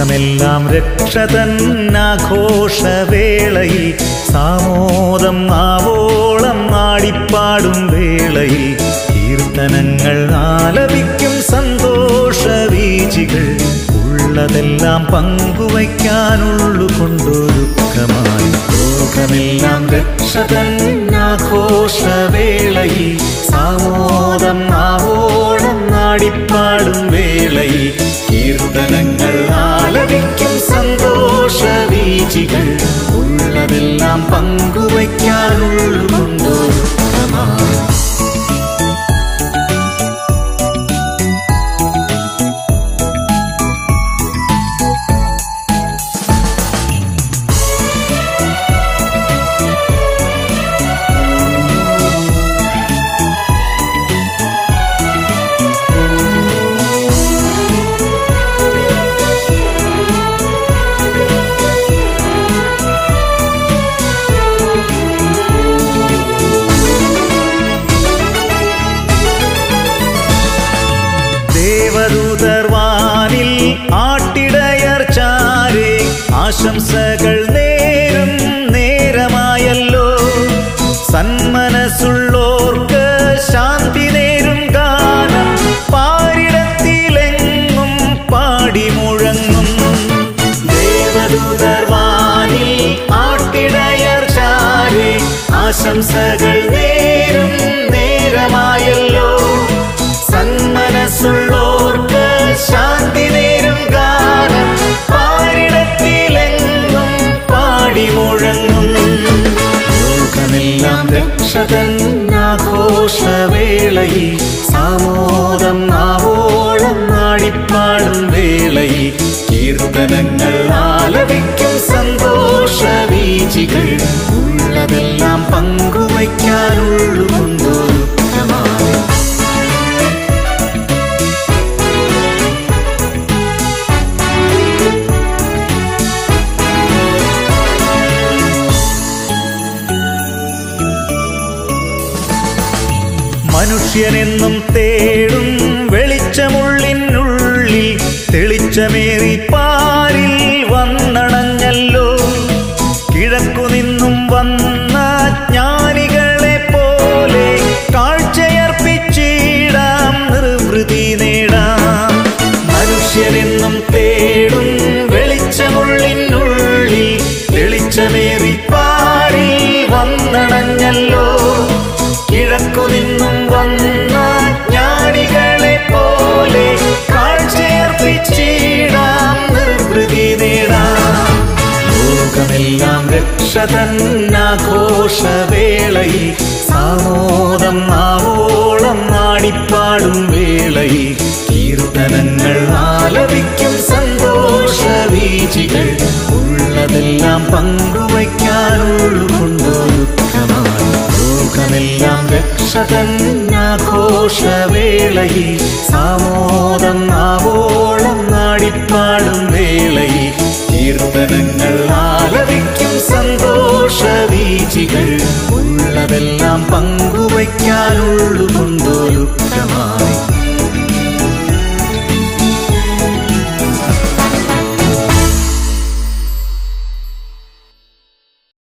ലോകമെല്ലാം രക്ഷതൻ ആഘോഷവേളയിൽ സാമോദം ആവോളം നാടിപ്പാടും വേളയിൽ കീർത്തനങ്ങൾ ആലപിക്കും സന്തോഷവീചികൾ ഉള്ളതെല്ലാം പങ്കുവയ്ക്കാനുള്ളു കൊണ്ടൊരുക്കമായി. ലോകമെല്ലാം രക്ഷതൻ ആഘോഷവേളയിൽ സാമോദം ആവോളം നാടിപ്പാടും വേളയിൽ കീർത്തനങ്ങൾ ആലപിക്കും സന്തോഷവീചികൾ ഉള്ളതെല്ലാം പങ്കുവയ്ക്കാനുള്ളു കൊണ്ടൊരുക്കമായി. ദേവദൂതർവാനിൽ ആട്ടിടയർ ചാരെ ആശംസകൾ നേരും നേരമായല്ലോ. സന്മനസ്സുള്ളോർക്ക് ശാന്തി നേരും ഗാനം പാരിടത്തിലെങ്ങും പാടി മുഴങ്ങും. ദേവദൂതർവാനിൽ ആട്ടിടയർ ചാരെ ആശംസകൾ നേരും നേരമായല്ലോ. സന്മനസ്സുള്ളോർക്ക് ശാന്തി നേരും ഗാനം പാരിടത്തിലെങ്ങും പാടി മുഴങ്ങും. ലോകമെല്ലാം രക്ഷതൻ ആഘോഷവേളയിൽ സാമോദം ആവോളം നാടിപ്പാടും വേളയിൽ കീർത്തനങ്ങൾ ആലപിക്കും സന്തോഷവീചികൾ ഉള്ളതെല്ലാം പങ്കുവയ്ക്കാനുള്ളു കൊണ്ടൊരുക്കമായി. മനുഷ്യനെന്നും തേടും വെളിച്ചമുള്ളിനുള്ളിൽ തെളിച്ചമേറി പാരിൽ വന്നണഞ്ഞല്ലോ. കിഴക്കുനിന്നും വന്ന ജ്ഞാനികളെ പോലെ കാഴ്ചയർപ്പിച്ചിടാം നിർവൃതി നേടാം. മനുഷ്യനെന്നും തേടും വെളിച്ചമുള്ളിനുള്ളിൽ തെളിച്ചമേറി പാരിൽ വന്നണഞ്ഞല്ലോ. കിഴക്കുനിന്നും വന്ന ജ്ഞാനികളെ പോലെ കാഴ്ചയർപ്പിച്ചിടാം നിർവൃതി നേടാം. ലോകമെല്ലാം രക്ഷതൻ ആഘോഷവേളയിൽ സാമോദം ആവോളം നാടിപ്പാടും വേളയിൽ കീർത്തനങ്ങൾ ആലപിക്കും സന്തോഷവീചികൾ ഉള്ളതെല്ലാം പങ്കുവയ്ക്കാനുള്ളു കൊണ്ടൊരുക്കമായി. ലോകമെല്ലാം രക്ഷതൻ ആഘോഷവേളയിൽ സാമോദം ആവോളം നാടിപ്പാടും വേളയിൽ കീർത്തനങ്ങൾ ആലപിക്കും സന്തോഷവീചികൾ ഉള്ളതെല്ലാം പങ്കുവയ്ക്കാനുള്ളു കൊണ്ടൊരുക്കമായി.